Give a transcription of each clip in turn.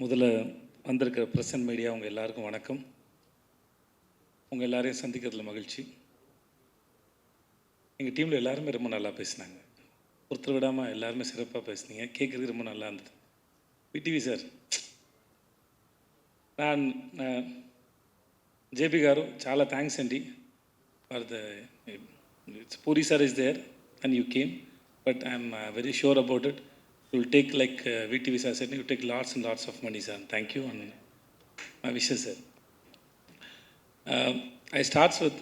முதல்ல வந்திருக்கிற present media உங்கள் எல்லாருக்கும் வணக்கம். உங்கள் எல்லாரையும் சந்திக்கிறதுல மகிழ்ச்சி. எங்கள் டீமில் எல்லாருமே ரொம்ப நல்லா பேசினாங்க. ஒருத்தர் விடாமல் எல்லாருமே சிறப்பாக பேசுனீங்க. கேட்குறதுக்கு ரொம்ப நல்லா இருந்தது. విటివి సార్, நான் జేపీ గారు చాలా థ్యాంక్స్ అండి for the Puri sir is there and you came, but I'm very sure about it. You will take like VTV sir said, you take lots and lots of money, sir. Thank you and my wishes, sir. I starts with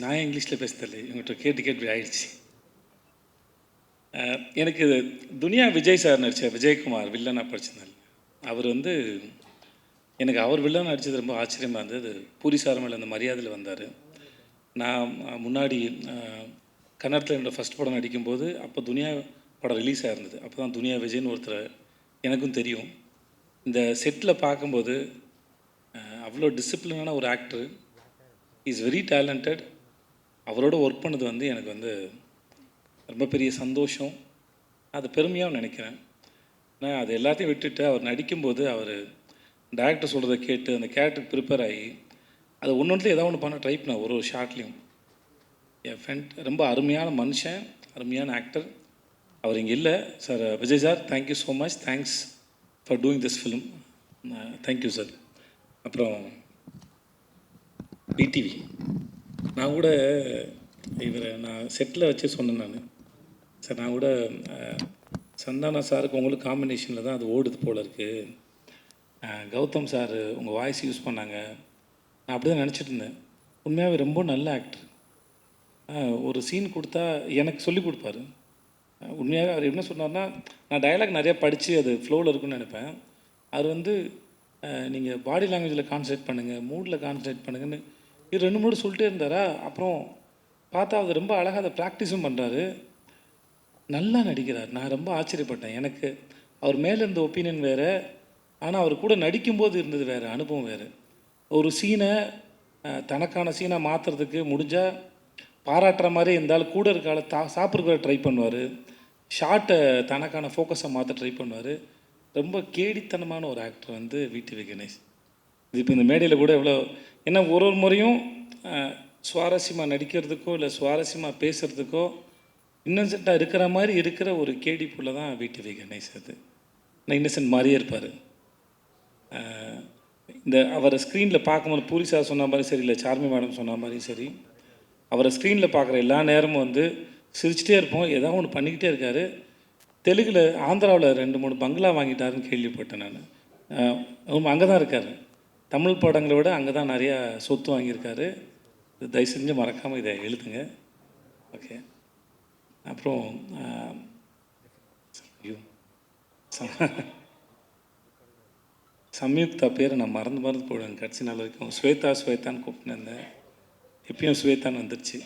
நான் இங்கிலீஷில் பேசுகிறதில்ல, இவங்கள்ட்ட கேட்டு இப்படி ஆயிடுச்சு. எனக்கு துனியா Vijay sir நடித்த விஜயகுமார் வில்லனாக படிச்சிருந்தார். அவர் எனக்கு அவர் வில்லன் நடித்தது ரொம்ப ஆச்சரியமாக இருந்தது. பூரி சார் மேலே அந்த மரியாதையில் வந்தார். நான் முன்னாடி கன்னடத்தில் என்னோடய ஃபஸ்ட் படம் நடிக்கும்போது அப்போ துனியா படம் ரிலீஸ் ஆகிருந்தது. அப்போ தான் துனியா விஜய்னு ஒருத்தர் எனக்கும் தெரியும். இந்த செட்டில் பார்க்கும்போது அவ்வளோ டிசிப்ளினான ஒரு ஆக்டர், இஸ் வெரி டேலண்டட். அவரோட ஒர்க் பண்ணது எனக்கு ரொம்ப பெரிய சந்தோஷம். அது பெருமையாக நினைக்கிறேன். நான் அது எல்லாத்தையும் விட்டுட்டு அவர் நடிக்கும்போது அவர் டேரக்டர் சொல்கிறத கேட்டு அந்த கேரக்டருக்கு ப்ரிப்பேர் ஆகி அது ஒன்று ஏதாவது ஒன்று பண்ண ட்ரை பண்ணேன். ஒரு ஷார்ட்லேயும் என் ஃப்ரெண்ட் ரொம்ப அருமையான மனுஷன், அருமையான ஆக்டர். அவர் இங்கே இல்லை sir. Vijay sir, thank you so much. Thanks for doing this film. Thank you sir. அப்புறம் விடிவி, நான் கூட இவரை நான் செட்டில் வச்சு சொன்னேன். சார், நான் கூட சந்தானா சாருக்கு உங்களுக்கு காம்பினேஷனில் தான் அது ஓடுது போல் இருக்குது. கௌதம் சார் உங்கள் வாய்ஸ் யூஸ் பண்ணாங்க. நான் அப்படி தான் நினச்சிட்டு இருந்தேன். உண்மையாகவே ரொம்ப நல்ல ஆக்டர். ஒரு சீன் கொடுத்தா எனக்கு சொல்லி கொடுப்பாரு. உண்மையாக அவர் என்ன சொன்னார்னா, நான் டயலாக் நிறையா படித்து அது ஃப்ளோவில் இருக்குன்னு நினைப்பேன். அவர் நீங்கள் பாடி லாங்குவேஜில் கான்சன்ட்ரேட் பண்ணுங்கள், மூடில் கான்சன்ட்ரேட் பண்ணுங்கன்னு இது 2-3 சொல்லிட்டே இருந்தாரா. அப்புறம் பார்த்தா அது ரொம்ப அழகாக அதை ப்ராக்டிஸும் பண்ணுறாரு, நல்லா நடிக்கிறார். நான் ரொம்ப ஆச்சரியப்பட்டேன். எனக்கு அவர் மேலே இருந்த ஒப்பீனியன் வேறு, ஆனால் அவர் கூட நடிக்கும்போது இருந்தது வேறு, அனுபவம் வேறு. ஒரு சீனை தனக்கான சீனை மாற்றுறதுக்கு முடிஞ்சால் பாராட்டுற மாதிரி இருந்தாலும் கூட இருக்கால சாப்பிட்ற ட்ரை பண்ணுவார். ஷார்ட்டை தனக்கான ஃபோக்கஸை மாற்ற ட்ரை பண்ணுவார். ரொம்ப கேடித்தனமான ஒரு ஆக்டர் விடிவி கணேஷ். இது இப்போ இந்த மேடையில் கூட எவ்வளோ, ஏன்னா ஒரு முறையும் சுவாரஸ்யமாக நடிக்கிறதுக்கோ இல்லை சுவாரஸ்யமாக பேசுகிறதுக்கோ இன்னசென்ட்டாக இருக்கிற மாதிரி இருக்கிற ஒரு கேடி புள்ள தான் விடிவி கணேஷ். அது நான் இன்னசென்ட் மாதிரியே இருப்பார். இந்த அவரை ஸ்க்ரீனில் பார்க்கும்போது பூரி சார் சொன்ன மாதிரி சரி, இல்லை சார்மி மேடம் சொன்ன மாதிரி சரி, அவரை ஸ்க்ரீனில் பார்க்குற எல்லா நேரமும் சிரிச்சிட்டே இருப்போம். ஏதாவது ஒன்று பண்ணிக்கிட்டே இருக்கார். தெலுங்கில் ஆந்திராவில் 2-3 பங்களா வாங்கிட்டாருன்னு கேள்விப்பட்டேன் நான். அங்கே தான் இருக்கார். தமிழ் படங்களை விட அங்கே தான் நிறையா சொத்து வாங்கியிருக்காரு. தயவு செஞ்சு மறக்காமல் இதை எழுதுங்க. ஓகே. அப்புறம் சம்யுக்தா பேரை நான் மறந்து போடுவேன் கடைசி நாள் வரைக்கும். ஸ்வேதான்னு கூப்பிட்டுருந்தேன். எப்பயும் ஸ்வேதான்னு வந்துடுச்சு.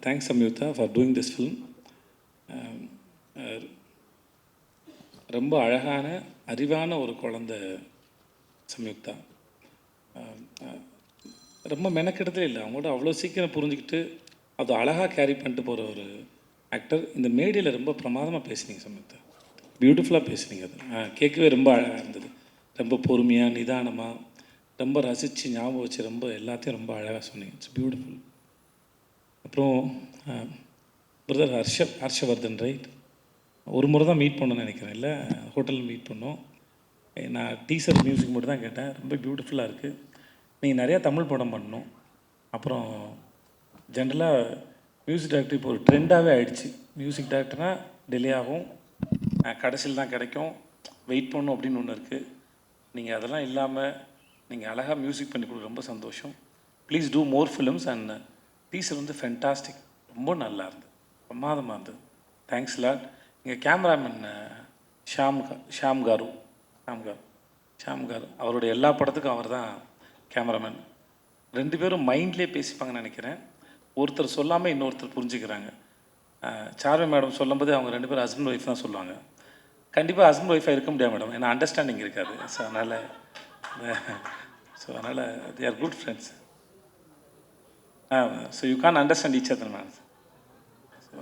Thanks Samyuktha for doing this film. ரொம்ப அழகான அறிவான ஒரு குழந்தை சம்யுக்தா. ரொம்ப மெனக்கெடுதலே இல்லை. அவங்களோட அவ்வளோ சீக்கிரம் புரிஞ்சுக்கிட்டு அது அழகாக கேரி பண்ணிட்டு போகிற ஒரு ஆக்டர். இந்த மேடையில் ரொம்ப பிரமாதமாக பேசுனீங்க சம்யுக்தா, பியூட்டிஃபுல்லாக பேசுனீங்க. அது கேட்கவே ரொம்ப அழகாக இருந்தது. ரொம்ப பொறுமையாக நிதானமாக ரொம்ப ரசித்து ஞாபகம் வச்சு ரொம்ப எல்லாத்தையும் ரொம்ப அழகாக சொன்னீங்க. It's beautiful. அப்புறம் பிரதர் ஹர்ஷவர்தன், ரைட்? ஒரு முறை தான் மீட் பண்ணணும்னு நினைக்கிறேன், இல்லை ஹோட்டலில் மீட் பண்ணோம். நான் டீசர் மியூசிக் மட்டும் தான் கேட்டேன். ரொம்ப பியூட்டிஃபுல்லாக இருக்குது. நீங்கள் நிறையா தமிழ் படம் பண்ணணும். அப்புறம் ஜென்ரலாக மியூசிக் டைரக்டர் இப்போ ஒரு ட்ரெண்டாகவே ஆகிடுச்சு. மியூசிக் டைரக்டர்னால் டிலே ஆகும், கடைசியில் தான் கிடைக்கும், வெயிட் பண்ணணும் அப்படின்னு ஒன்று இருக்குது. நீங்கள் அதெல்லாம் இல்லாமல் நீங்கள் அழகாக மியூசிக் பண்ணி கொடுக்க ரொம்ப சந்தோஷம். Please do more films. And teaser fantastic, ரொம்ப நல்லா இருந்தது, பிரமாதமாக இருந்தது. Thanks lot. எங்கள் கேமராமேன் ஷாம் காரு அவருடைய எல்லா படத்துக்கும் அவர் தான் கேமராமேன். 2 பேரும் மைண்ட்லேயே பேசிப்பாங்கன்னு நினைக்கிறேன். ஒருத்தர் சொல்லாமல் இன்னொருத்தர் புரிஞ்சுக்கிறாங்க. சார்வி மேடம் சொல்லும்போது அவங்க 2 பேரும் ஹஸ்பண்ட் ஒய்ஃப் தான் சொல்லுவாங்க. கண்டிப்பாக ஹஸ்பண்ட் ஒய்ஃபாக இருக்க முடியாது மேடம், ஏன்னா அண்டர்ஸ்டாண்டிங் இருக்காது. ஸோ அதனால் they are good friends. So you can understand each other ma'am. So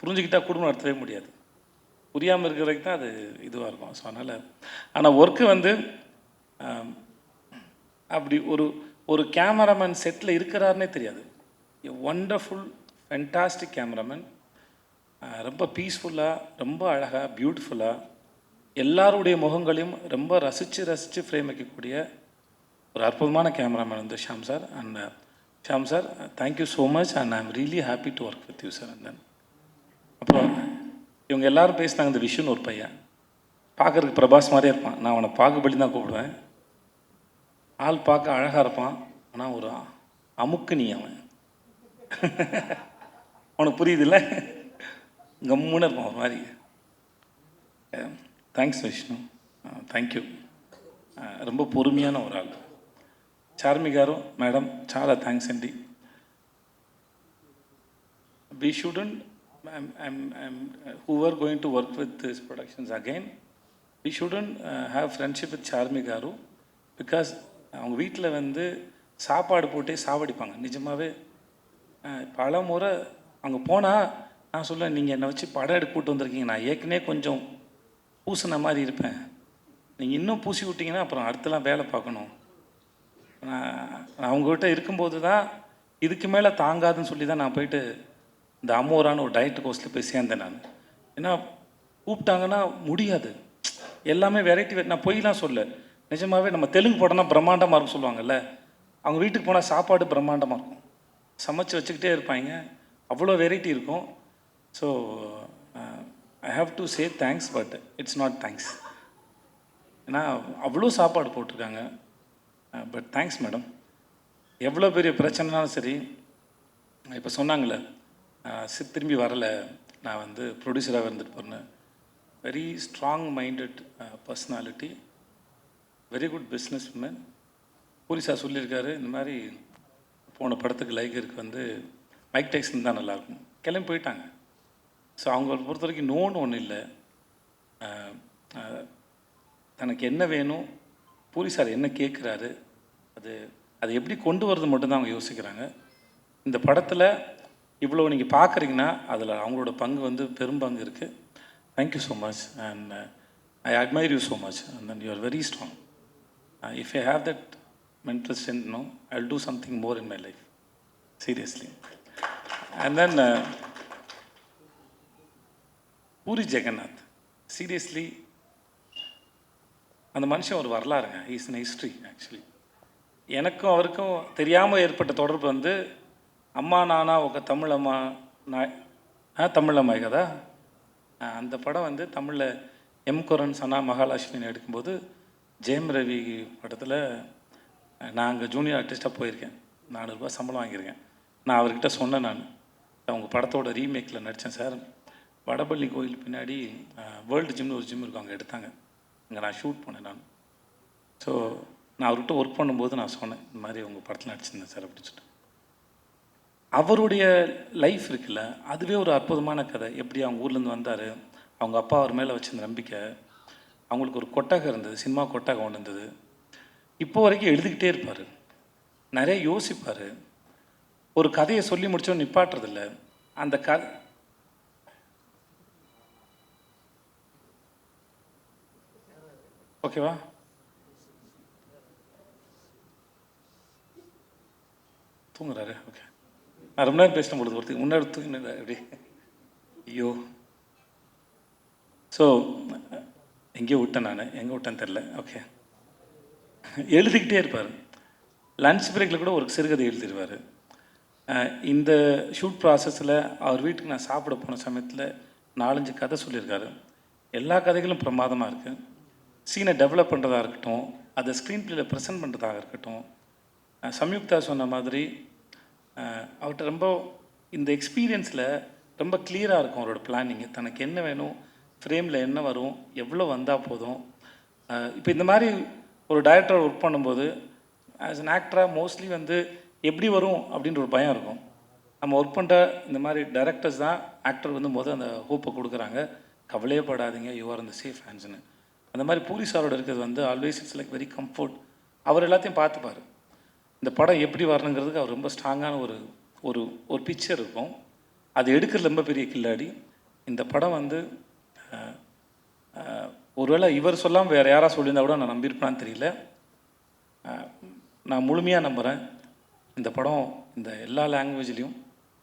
புரிஞ்சுக்கிட்டால் குடும்பம் நடத்தவே முடியாது. புரியாமல் இருக்கிற வரைக்கும் தான் அது இதுவாக இருக்கும். ஸோ அதனால் ஆனால் ஒர்க்கு வந்து அப்படி ஒரு ஒரு கேமராமேன் செட்டில் இருக்கிறாருன்னே தெரியாது. Wonderful fantastic cameraman. ரொம்ப பீஸ்ஃபுல்லாக, ரொம்ப அழகாக, பியூட்டிஃபுல்லாக எல்லாருடைய முகங்களையும் ரொம்ப ரசித்து ஃப்ரேம் வைக்கக்கூடிய ஒரு அற்புதமான கேமராமேன் வந்து Sham sir. And Sham sir, thank you so much and I am really happy to work with you sir. And then அப்புறம் இவங்க எல்லோரும் பேசினாங்க. இந்த விஷுன்னு ஒரு பையன் பார்க்குறதுக்கு பிரபாஸ் மாதிரியே இருப்பான். நான் அவனை பாகுபலி தான் கூப்பிடுவேன். ஆள் பார்க்க அழகாக இருப்பான், ஆனால் ஒரு அமுக்கு நீ அவன் உனக்கு புரியுதில்ல, கம்முன்னு இருப்பான் ஒரு மாதிரி. Thanks Vishnu, thank you. ரொம்ப பொறுமையான ஒரு ஆள். చార్మి గారు, మేడం చాలా థ్యాంక్స్ అండి. We shouldn't, who are going to work with these productions again, we shouldn't have friendship with Charmi గారు because அவங்க வீட்டில் வந்து சாப்பாடு போட்டே சாவடிப்பாங்க. நிஜமாகவே பல முறை அங்கே போனால் நான் சொல்லுவேன், நீங்கள் என்னை வச்சு படம் எடுக்க கூட்டு வந்திருக்கீங்க, நான் ஏற்கனவே கொஞ்சம் பூசின மாதிரி இருப்பேன், நீங்கள் இன்னும் பூசி விட்டிங்கன்னா அப்புறம் அடுத்தலாம் வேலை பார்க்கணும். நான் அவங்ககிட்ட இருக்கும்போது தான் இதுக்கு மேலே தாங்காதுன்னு சொல்லி தான் நான் போயிட்டு இந்த அமோரான ஒரு டயட் கோர்ஸில் போய் சேர்ந்தேன் நான். ஏன்னா கூப்பிட்டாங்கன்னா முடியாது, எல்லாமே வெரைட்டி. நான் பொய்லாம் சொல்ல, நிஜமாகவே நம்ம தெலுங்கு படம்னா பிரம்மாண்டமாக இருக்கும் சொல்லுவாங்கல்ல, அவங்க வீட்டுக்கு போனால் சாப்பாடு பிரம்மாண்டமாக இருக்கும், சமைச்சு வச்சுக்கிட்டே இருப்பாங்க, அவ்வளோ வெரைட்டி இருக்கும். So I have to say thanks, but it's not thanks. ஏன்னா அவ்வளோ சாப்பாடு போட்டிருக்காங்க. But thanks madam. எவ்வளோ பெரிய பிரச்சனைனாலும் சரி, இப்போ சொன்னாங்களே திரும்பி வரலை, நான் வந்து ப்ரொடியூசராக இருந்துட்டு போகிறேன். Very strong minded personality, very good business woman. போலீஸாக சொல்லியிருக்காரு, இந்த மாதிரி போன படத்துக்கு லைகருக்கு வந்து மைக் டைசன் தான் நல்லாயிருக்கும், கிளம்பி போயிட்டாங்க. ஸோ அவங்கள பொறுத்த வரைக்கும் நோன்னு ஒன்றும் இல்லை. தனக்கு என்ன வேணும், போலீஸார் என்ன கேட்குறாரு, அது எப்படி கொண்டு வரது மட்டும்தான் அவங்க யோசிக்கிறாங்க. இந்த படத்தில் இவ்வளோ நீங்கள் பார்க்குறீங்கன்னா அதில் அவங்களோட பங்கு வந்து பெரும்பங்கு இருக்குது. Thank you so much and I admire you so much and then you are very strong. If I have that mental strength, no, I'll do something more in my life, seriously. And then Puri Jagannath, seriously, அந்த மனுஷன் ஒரு வரலாறுங்க. Is in history actually. எனக்கும் அவருக்கும் தெரியாமல் ஏற்பட்ட தொடர்பு வந்து அம்மா நானா ఒక தமிழம்மா தமிழம்மாய் கதா, அந்த படம் வந்து தமிழில் எம் குரன் சனா மகாலட்சுமின்னு எடுக்கும்போது ஜெயம் ரவி படத்தில் நான் அங்கே ஜூனியர் ஆர்டிஸ்ட்டாக போயிருக்கேன். 400 ரூபா சம்பளம் வாங்கியிருக்கேன். நான் அவர்கிட்ட சொன்னேன், நான் உங்கள் படத்தோட ரீமேக்கில் நடித்தேன் சார், வடபள்ளி கோயில் பின்னாடி வேர்ல்டு ஜிம்னு ஒரு ஜிம் இருக்கும், அங்கே எடுத்தாங்க, அங்கே நான் ஷூட் பண்ணேன் நான். ஸோ நான் அவர்கிட்ட ஒர்க் பண்ணும்போது நான் சொன்னேன், இந்த மாதிரி உங்கள் படத்தில் நடிச்சிருந்தேன் சார் அப்படின்னு சொல்லிட்டு. அவருடைய லைஃப் இருக்குல்ல, அதுவே ஒரு அற்புதமான கதை. எப்படி அவங்க ஊர்லேருந்து வந்தார், அவங்க அப்பா அவர் மேலே வச்சிருந்த நம்பிக்கை, அவங்களுக்கு ஒரு கொட்டகம் இருந்தது, சினிமா கொட்டகம் ஒன்று இருந்தது. இப்போ வரைக்கும் எழுதிக்கிட்டே இருப்பார், நிறைய யோசிப்பார், ஒரு கதையை சொல்லி முடிச்சோன்னு நிப்பாட்டுறதில்ல. அந்த கதை ஓகேவா, தூங்குறாரு. ஓகே, நான் ரொம்ப நேரம் பேசின பொழுது ஒருத்தருக்கு முன்னாடி தூங்கினேன் அப்படி, ஐயோ. ஸோ எங்கேயோ விட்டேன், நான் எங்கே விட்டேன்னு தெரில. ஓகே, எழுதிக்கிட்டே இருப்பார். லன்ச் பிரேக்கில் கூட ஒரு சிறுகதை எழுதிடுவார். இந்த ஷூட் ப்ராசஸில் அவர் வீட்டுக்கு நான் சாப்பிட போன சமயத்தில் 4-5 கதை சொல்லியிருக்காரு. எல்லா கதைகளும் பிரமாதமாக இருக்குது. சீனை டெவலப் பண்ணுறதாக இருக்கட்டும், அதை ஸ்க்ரீன் பிளேயில் ப்ரெசென்ட் பண்ணுறதாக இருக்கட்டும். சம்யுக்தா சொன்ன மாதிரி அவர்கிட்ட ரொம்ப இந்த எக்ஸ்பீரியன்ஸில் ரொம்ப கிளியராக இருக்கும் அவரோட பிளானிங்கு. தனக்கு என்ன வேணும், ஃப்ரேமில் என்ன வரும், எவ்வளோ வந்தால் போதும். இப்போ இந்த மாதிரி ஒரு டைரக்டர் ஒர்க் பண்ணும்போது ஆஸ் அன் ஆக்டராக மோஸ்ட்லி வந்து எப்படி வரும் அப்படின்ற ஒரு பயம் இருக்கும். நம்ம ஒர்க் பண்ணுற இந்த மாதிரி டைரக்டர்ஸ் தான் ஆக்டர் வந்து அந்த ஹோப்பை கொடுக்குறாங்க, கவலையே படாதீங்க, யூ ஆர் இந்த சேஃப் ஹேண்ட்ஸ்னு. அந்த மாதிரி பூரி சாரோட இருக்கிறது வந்து always it's like very comfort. அவர் எல்லாத்தையும் பார்த்துப்பார். இந்த படம் எப்படி வரணுங்கிறதுக்கு அவர் ரொம்ப ஸ்ட்ராங்கான ஒரு பிக்சர் இருக்கும். அது எடுக்கிறது ரொம்ப பெரிய கில்லாடி. இந்த படம் வந்து ஒருவேளை இவர் சொல்லாமல் வேறு யாராவது சொல்லியிருந்தா கூட நான் நம்பியிருப்பேன்னு தெரியல. நான் முழுமையாக நம்புகிறேன் இந்த படம் இந்த எல்லா லாங்குவேஜ்லேயும்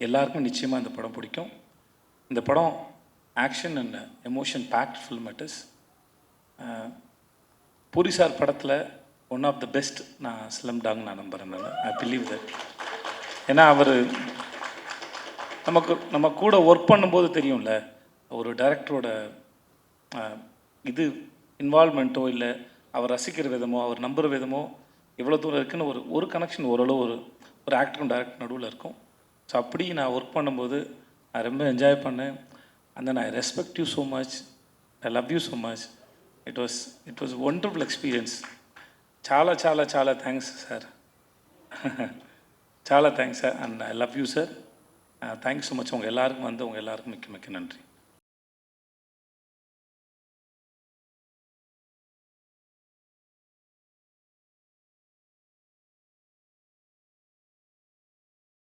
எல்லாருக்கும் நிச்சயமாக இந்த படம் பிடிக்கும். இந்த படம் action and emotion packed film it is. Puri sir படத்தில் ஒன் ஆஃப் த பெஸ்ட் நான் ஸ்லம் டாங் நான் நம்புகிறேன். I believe that. ஏன்னா அவர் நம்ம கூட ஒர்க் பண்ணும்போது தெரியும்ல, ஒரு டைரக்டரோட இது இன்வால்மெண்ட்டோ இல்லை அவர் ரசிக்கிற விதமோ அவர் நம்புகிற விதமோ எவ்வளோ தூரம் இருக்குன்னு ஒரு கனெக்ஷன் ஓரளவு ஒரு ஆக்டரும் டைரக்டர் நடுவில் இருக்கும். ஸோ அப்படி நான் ஒர்க் பண்ணும்போது நான் ரொம்ப என்ஜாய் பண்ணேன். And then I respect you so much, I love you so much. It was wonderful experience. చాలా చాలా చాలా థ్యాంక్స్ సార్. చాలా thanks sir. And I love you sir. Thanks so much. உங்கள் எல்லாருக்கும் உங்கள் எல்லாருக்கும் மிக்க மிக்க நன்றி.